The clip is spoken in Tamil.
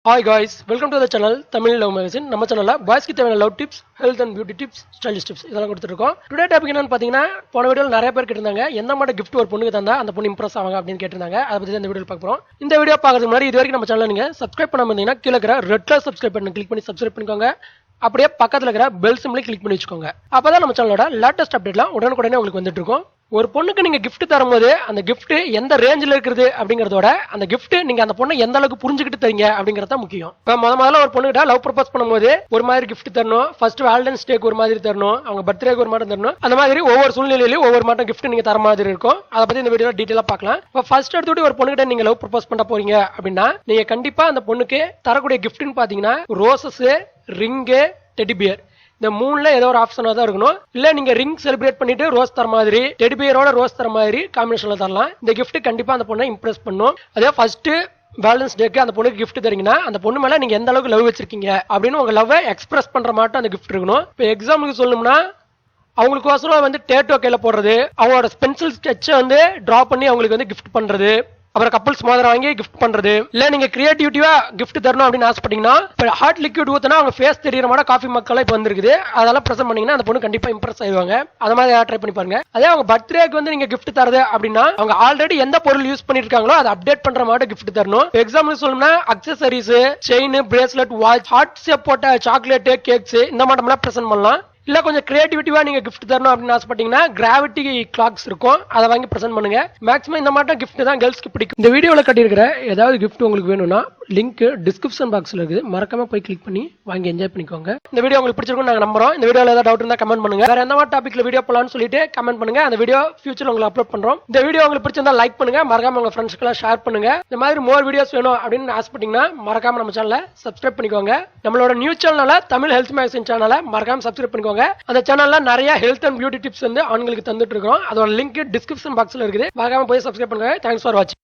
Hi guys, welcome to the channel Tamil Love Magazine. நம்ம சேனல்ல பாய்ஸ்க்கு தேவையான love tips, health and beauty tips, stylish tips இதெல்லாம் கொடுத்துருக்கோம். டுடே டாபிக் என்னன்னு பாத்தீங்கன்னா, போன வீடியோல நிறைய பேர் கேட்டிருந்தாங்க எந்த மாதிரி gift ஒரு பொண்ணுக்கு தந்தா அந்த பொண்ணு இம்ப்ரெஸ் ஆவாங்க அப்படின்னு கேட்டிருந்தாங்க. அதை பத்தி இந்த வீடியோல பார்க்க போறோம். இந்த வீடியோ பார்க்கறதுக்கு முன்னாடி இது வரைக்கும் நம்ம சேனலை நீங்க சப்ஸ்கிரைப் பண்ணாம இருந்தீங்கன்னா கீழ இருக்கிற ரெட் கலர் சப்ஸ்கிரைப் பட்டனை கிளிக் பண்ணி சப்ஸ்கிரைப் பண்ணிக்கோங்க. அப்படியே பக்கத்துல இருக்கிற பெல் சிம்பலை கிளிக் பண்ணி வச்சுக்கோங்க. அப்பதான் நம்ம சேனலோட லேட்டஸ்ட் அப்டேட்லாம் உடனுக்குடனே உங்களுக்கு வந்துட்டு இருக்கும். ஒரு பொண்ணுக்கு நீங்க gift தரும்போது அந்த gift எந்த ரேஞ்சில் இருக்குது அப்படிங்கறதோட அந்த gift நீங்க அந்த பொண்ணை எந்த அளவுக்கு புரிஞ்சுக்கிட்டு தரீங்க அப்படிங்கறது தான் முக்கியம். இப்ப முதல்ல ஒரு பொண்ணுகிட்ட லவ் ப்ரப்போஸ் பண்ணும்போது ஒரு மாதிரி gift தரணும். ஃபர்ஸ்ட் வேலண்டைன்ஸ் டேக்கு ஒரு மாதிரி தரணும், அவங்க பர்த்டேக்கு ஒரு மாதிரி தரணும். அந்த மாதிரி ஒவ்வொரு சூழ்நிலையிலும் ஒவ்வொரு மாட்டம் gift நீங்க தர மாதிரி இருக்கும். அதை பத்தி இந்த வீடியோல டீடைலா பார்க்கலாம். இப்ப ஃபர்ஸ்ட் எடுத்துட்டு ஒரு பொண்ணுகிட்ட நீங்க லவ் ப்ரப்போஸ் பண்ண போறீங்க அப்படின்னா நீங்க கண்டிப்பா அந்த பொண்ணுக்கு தரக்கூடிய giftன்னு பாத்தீங்கன்னா ரோசஸ், ரிங்கு, டெடி பியர் இந்த மூணுல ஏதோ ஒரு ஆப்ஷனா தான் இருக்கணும். இல்ல நீங்க ரிங் செலிப்ரேட் பண்ணிட்டு ரோஸ் தர மாதிரி, டெடி பியரோட ரோஸ் தர மாதிரி காம்பினேஷன்ல தரலாம். இந்த gift கண்டிப்பா அந்த பொண்ணை இம்ப்ரெஸ் பண்ணும். அதே ஃபர்ஸ்ட் வேலன்ஸ் டேக்கு அந்த பொண்ணுக்கு gift தரீங்கன்னா அந்த பொண்ணு மேல நீங்க எந்த அளவுக்கு லவ் வச்சிருக்கீங்க அப்படின்னு உங்க லவ் எக்ஸ்பிரஸ் பண்ற மாட்டம் அந்த gift இருக்கணும். இப்போ எக்ஸாம்பிளுக்கு சொல்லணும்னா அவங்களுக்கோசரம் வந்து டேட்டோ கையில போடுறது, அவங்களோட பென்சில் ஸ்கெட்சை வந்து டிரா பண்ணி அவங்களுக்கு வந்து gift பண்றது, அப்புறம் கப்பல்ஸ் மாதிரி வாங்கி gift பண்றது, இல்ல நீங்க கிரியேட்டிவிட்டியா gift தரணும் அப்படின்னு ஆசைப்பட்டீங்கன்னா ஹாட் லிக்விட் ஊத்தினா அவங்க ஃபேஸ் தெரியற மாதிரி காஃபி மக்கள் இப்ப வந்திருக்குது, அதெல்லாம் பிரசன்ட் பண்ணீங்கன்னா அந்த பொண்ணு கண்டிப்பா இம்ப்ரெஸ் ஆயிடுவாங்க. அந்த மாதிரி ட்ரை பண்ணி பாருங்க. அதே அவங்க பர்த்டேக்கு வந்து நீங்க gift தரது அப்படின்னா அவங்க ஆல்ரெடி எந்த பொருள் யூஸ் பண்ணிருக்காங்களோ அதை அப்டேட் பண்ற மாதிரி gift தரணும். எக்ஸாம்பிள் சொல்லணும்னா accessories, chain, bracelet, watch, heart shape போட்ட சாக்லேட், கேக்ஸ் இந்த மாதிரி பிரசன்ட் பண்ணலாம். இல்ல கொஞ்சம் கிரியேட்டிவிட்டிவா நீங்க gift தரணும் அப்படின்னு ஆசைப்பட்டீங்கன்னா கிராவிட்டி கிளாக்ஸ் இருக்கும், அதை வாங்கி பிரசன்ட் பண்ணுங்க. மேக்ஸிமம் இந்த மாதிரி gift தான் கேர்ள்ஸ்க்கு பிடிக்கும். இந்த வீடியோல கட்டியிருக்கிற ஏதாவது gift உங்களுக்கு வேணும்னா லிங்க் டிஸ்கிரிப்ஷன் பாக்ஸ்ல இருக்குது, மறக்காம போய் கிளிக் பண்ணி வாங்கி என்ஜாய் பண்ணிக்கோங்க. இந்த வீடியோ உங்களுக்கு பிடிச்சிருக்கும் நாங்க நம்புறோம். இந்த வீடியோல ஏதாவது டவுட் இருந்தா கமெண்ட் பண்ணுங்க. வேற எந்த மாதிரி டாபிக்ல வீடியோ போலாம்னு சொல்லிட்டு கமெண்ட் பண்ணுங்க. அந்த வீடியோ ஃபியூச்சர்ல உங்களுக்கு அப்லோட் பண்றோம். இந்த வீடியோ உங்களுக்கு பிடிச்சிருந்தா லைக் பண்ணுங்க, மறக்காம உங்க ஃப்ரெண்ட்ஸ்க்கு எல்லாம் ஷேர் பண்ணுங்க. இந்த மாதிரி மோர் வீடியோஸ் வேணும் அப்படின்னு ஆசைப்பட்டீங்கன்னா மறக்காம நம்ம சேனலை சப்ஸ்கிரைப் பண்ணிக்கோங்க. நம்மளோட நியூ சேனல்ல தமிழ் ஹெல்த் மேகசின் சேனலை மறக்காம சப்ஸ்கிரைப் பண்ணிக்கோங்க. அந்த சேனல்ல நிறைய ஹெல்த் அண்ட் பியூட்டி டிப்ஸ் வந்து ஆண்களுக்கு தந்துட்டு இருக்கோம். அதோட லிங்க் டிஸ்கிரிப்ஷன் பாக்ஸ்ல இருக்குது, மறக்காம போய் சப்ஸ்கிரைப் பண்ணுங்க. தேங்க்ஸ் ஃபார் வாட்சிங்.